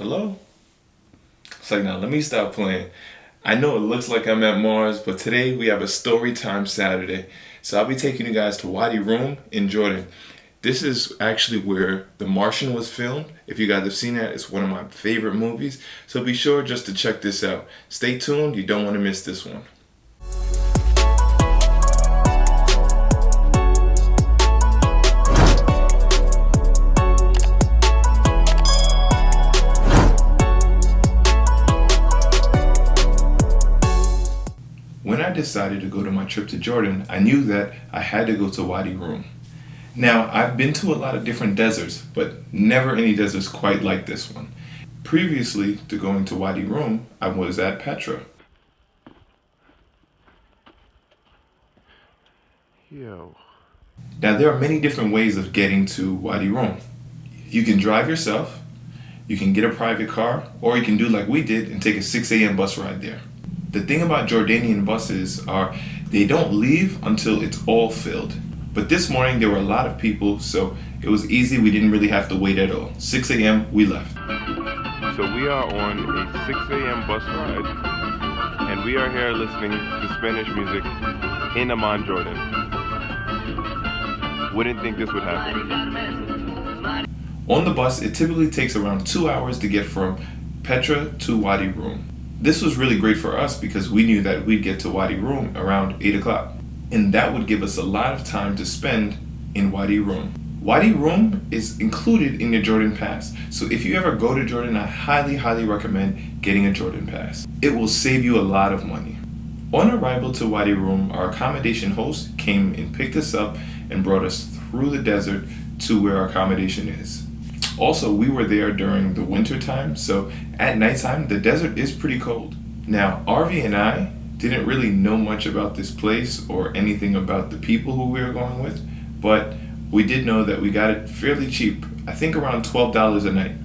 Hello? It's like, now let me stop playing. I know it looks like I'm at Mars, but today we have a story time Saturday. So I'll be taking you guys to Wadi Rum in Jordan. This is actually where The Martian was filmed. If you guys have seen that, it's one of my favorite movies. So be sure just to check this out. Stay tuned, you don't want to miss this one. When I decided to go to my trip to Jordan, I knew that I had to go to Wadi Rum. Now, I've been to a lot of different deserts, but never any deserts quite like this one. Previously to going to Wadi Rum, I was at Petra. Yo. Now, there are many different ways of getting to Wadi Rum. You can drive yourself, you can get a private car, or you can do like we did and take a 6 a.m. bus ride there. The thing about Jordanian buses are they don't leave until it's all filled. But this morning there were a lot of people, so it was easy. We didn't really have to wait at all. 6 a.m. we left. So we are on a 6 a.m. bus ride, and we are here listening to Spanish music in Amman, Jordan. Wouldn't think this would happen. On the bus, it typically takes around 2 hours to get from Petra to Wadi Rum. This was really great for us because we knew that we'd get to Wadi Rum around 8 o'clock. And that would give us a lot of time to spend in Wadi Rum. Wadi Rum is included in the Jordan Pass. So if you ever go to Jordan, I highly recommend getting a Jordan Pass. It will save you a lot of money. On arrival to Wadi Rum, our accommodation host came and picked us up and brought us through the desert to where our accommodation is. Also, we were there during the winter time, so at nighttime, the desert is pretty cold. Now, RV and I didn't really know much about this place or anything about the people who we were going with, but we did know that we got it fairly cheap. I think around $12 a night.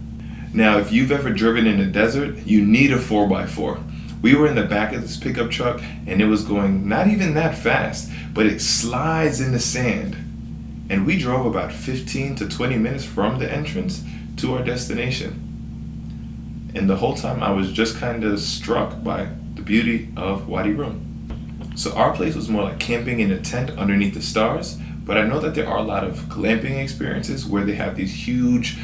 Now, if you've ever driven in the desert, you need a 4x4. We were in the back of this pickup truck and it was going not even that fast, but it slides in the sand. And we drove about 15 to 20 minutes from the entrance to our destination. And the whole time I was just kind of struck by the beauty of Wadi Rum. So our place was more like camping in a tent underneath the stars, but I know that there are a lot of glamping experiences where they have these huge,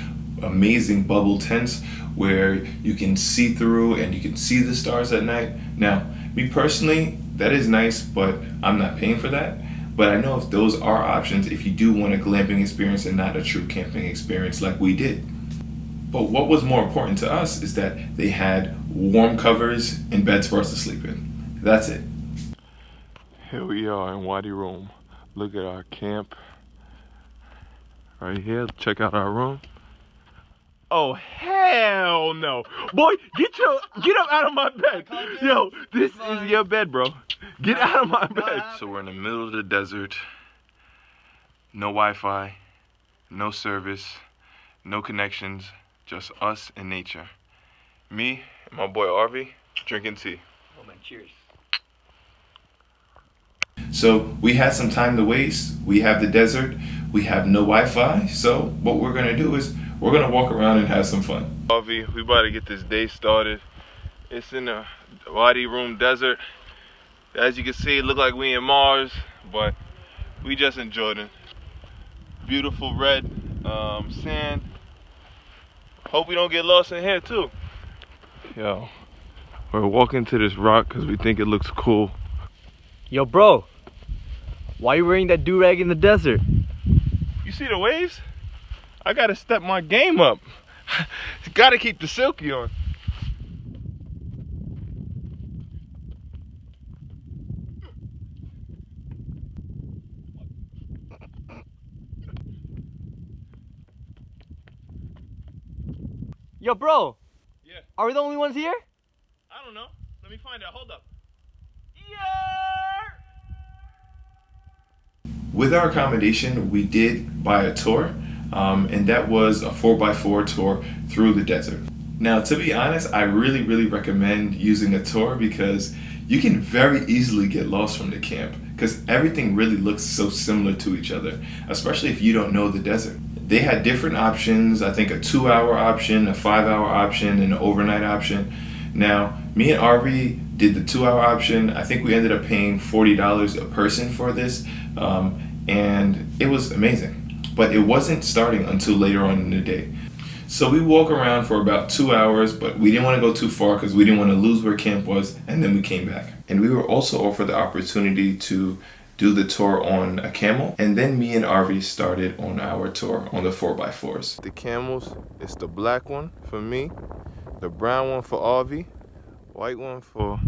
amazing bubble tents where you can see through and you can see the stars at night. Now, me personally, that is nice, but I'm not paying for that. But I know if those are options if you do want a glamping experience and not a true camping experience like we did. But what was more important to us is that they had warm covers and beds for us to sleep in. That's it. Here we are in Wadi Rum. Look at our camp right here. Check out our room. Oh hell no, boy! Get up out of my bed. Yo, this is your bed, bro. Get out of my bed. So we're in the middle of the desert. No Wi-Fi, no service, no connections, just us and nature. Me and my boy Arvi drinking tea. Oh man, cheers. So we had some time to waste. We have the desert. We have no Wi-Fi. So what we're gonna do is we're gonna walk around and have some fun. Arvi, we about to get this day started. It's in the Wadi Rum desert. As you can see, it look like we in Mars, but we just in Jordan. Beautiful red sand. Hope we don't get lost in here too. Yo, we're walking to this rock because we think it looks cool. Yo, bro, why you wearing that do-rag in the desert? You see the waves? I gotta step my game up. Gotta keep the silky on. Yo, bro. Yeah. Are we the only ones here? I don't know. Let me find out. Hold up. With our accommodation, we did buy a tour, and that was a 4x4 tour through the desert. Now, to be honest, I really recommend using a tour because you can very easily get lost from the camp because everything really looks so similar to each other, especially if you don't know the desert. They had different options. I think a 2-hour option, a 5-hour option, and an overnight option. Now, me and Arby did the 2-hour option. I think we ended up paying $40 a person for this, and it was amazing. But it wasn't starting until later on in the day. So we walk around for about 2 hours, but we didn't want to go too far because we didn't want to lose where camp was, and then we came back. And we were also offered the opportunity to do the tour on a camel, and then me and Arby started on our tour on the 4x4s. The camels, it's the black one for me, the brown one for Arby, white one for,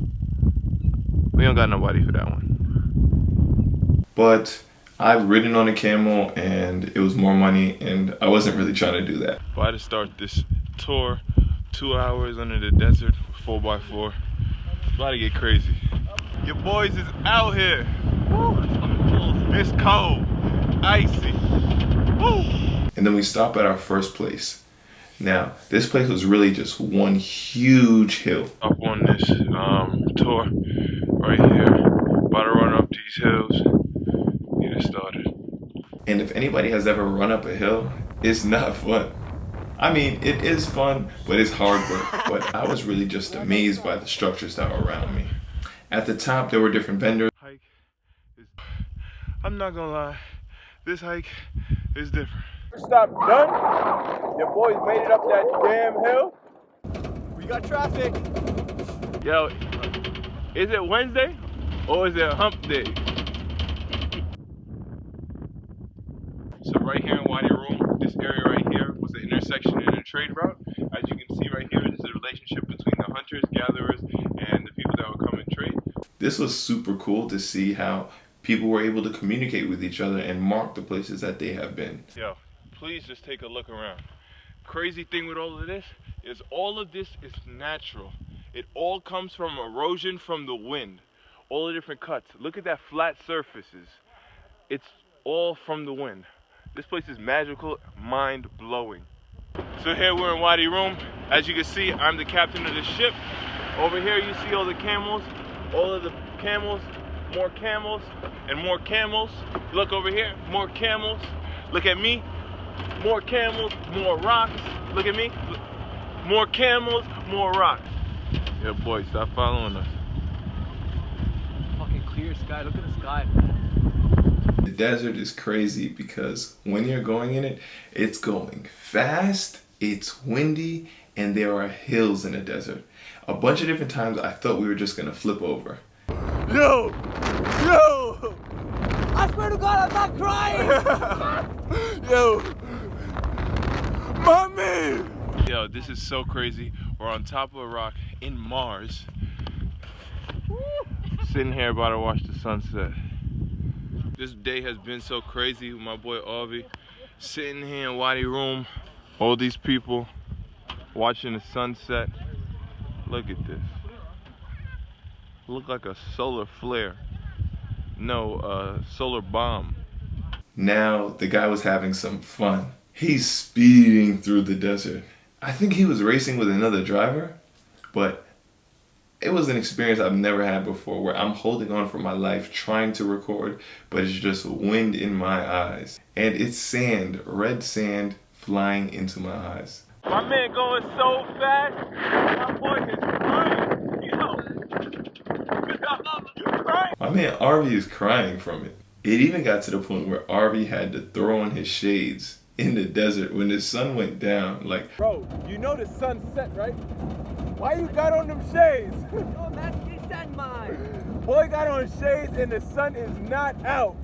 we don't got nobody for that one. But I've ridden on a camel and it was more money, and I wasn't really trying to do that. About to start this tour, 2 hours under the desert, 4x4. It's about to get crazy. Your boys is out here. Woo. It's cold, icy. Woo. And then we stop at our first place. Now, this place was really just one huge hill. Up on this tour right here. About to run up these hills. Get it started. And if anybody has ever run up a hill, it's not fun. I mean, it is fun, but it's hard work. But I was really just amazed by the structures that were around me. At the top, there were different vendors. Hike is, I'm not gonna lie, this hike is different. Stop done. Your boys made it up that damn hill. We got traffic. Yo, is it Wednesday or is it hump day? So right here in Wadi Rum, this area right here was the intersection in a trade route. As you can see right here, this is a relationship between the hunters, gatherers, and the people that would come and trade. This was super cool to see how people were able to communicate with each other and mark the places that they have been. Yo, please just take a look around. Crazy thing with all of this is natural. It all comes from erosion from the wind. All the different cuts. Look at that flat surfaces. It's all from the wind. This place is magical, mind-blowing. So here we're in Wadi Rum. As you can see, I'm the captain of the ship. Over here you see all the camels. All of the camels, more camels, and more camels. Look over here, more camels. Look at me, more camels, more rocks. Look at me, more camels, more rocks. Yeah, boy, stop following us. Fucking clear sky, look at the sky. The desert is crazy because when you're going in it, it's going fast, it's windy, and there are hills in the desert. A bunch of different times I thought we were just gonna flip over. Yo! Yo! I swear to God, I'm not crying! Yo! My man! Yo, this is so crazy. We're on top of a rock in Mars. Sitting here about to watch the sunset. This day has been so crazy with my boy Arby. Sitting here in Wadi Rum. All these people watching the sunset. Look at this. Look like a solar flare. No, solar bomb. Now the guy was having some fun. He's speeding through the desert. I think he was racing with another driver, but it was an experience I've never had before where I'm holding on for my life trying to record, but it's just wind in my eyes. And it's sand, red sand flying into my eyes. My man going so fast. My boy is crying. You're crying. My man Arby is crying from it. It even got to the point where Arby had to throw on his shades in the desert when the sun went down. Like, bro, you know the sun set, right? Why you got on them shades? Yo, man, get that mine. Boy got on shades and the sun is not out.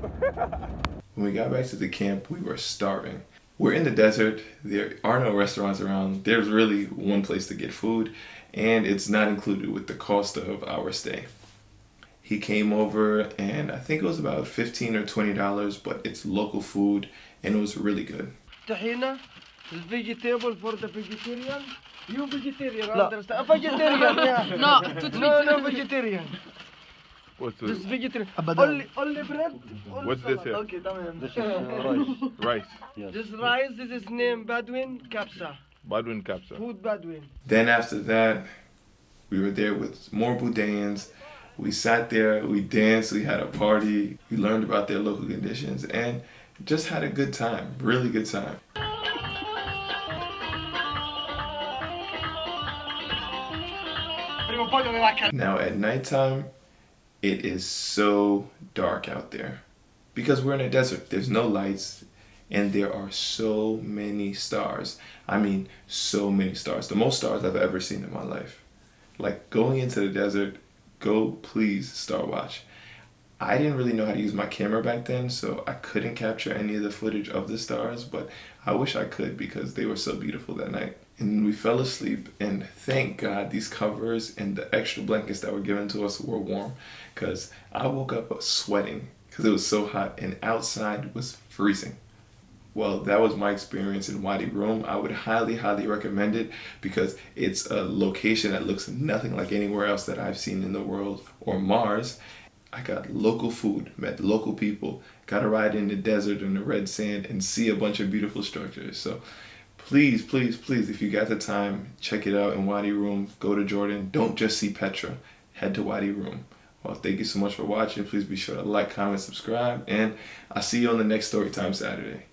when we got back to the camp, we were starving. We're in the desert, there are no restaurants around, there's really one place to get food, and it's not included with the cost of our stay. He came over and I think it was about $15 or $20, but it's local food and it was really good. Tahina is vegetable for the vegetarian. You vegetarian, I understand. Vegetarian, yeah. No, vegetarian. What's this? this? Vegetarian. Only bread. What's this here? Okay, tamam. This is rice. Rice. Yes. This rice, this is named Badwin Kapsa. Badwin Kapsa. Food Badwin. Then after that, we were there with more Boudins. We sat there, we danced, we had a party, we learned about their local conditions, and just had a good time, really good time. Now at nighttime, it is so dark out there because we're in a desert. There's no lights and there are so many stars. I mean, so many stars. The most stars I've ever seen in my life. Like going into the desert, go please star watch. I didn't really know how to use my camera back then, so I couldn't capture any of the footage of the stars, but I wish I could because they were so beautiful that night. And we fell asleep, and thank God these covers and the extra blankets that were given to us were warm, because I woke up sweating because it was so hot and outside was freezing. Well, that was my experience in Wadi Rum. I would highly, highly recommend it because it's a location that looks nothing like anywhere else that I've seen in the world or Mars. I got local food, met local people, got to ride in the desert and the red sand and see a bunch of beautiful structures. So please, please, please, if you got the time, check it out in Wadi Rum. Go to Jordan. Don't just see Petra. Head to Wadi Rum. Well, thank you so much for watching. Please be sure to like, comment, subscribe, and I'll see you on the next Storytime Saturday.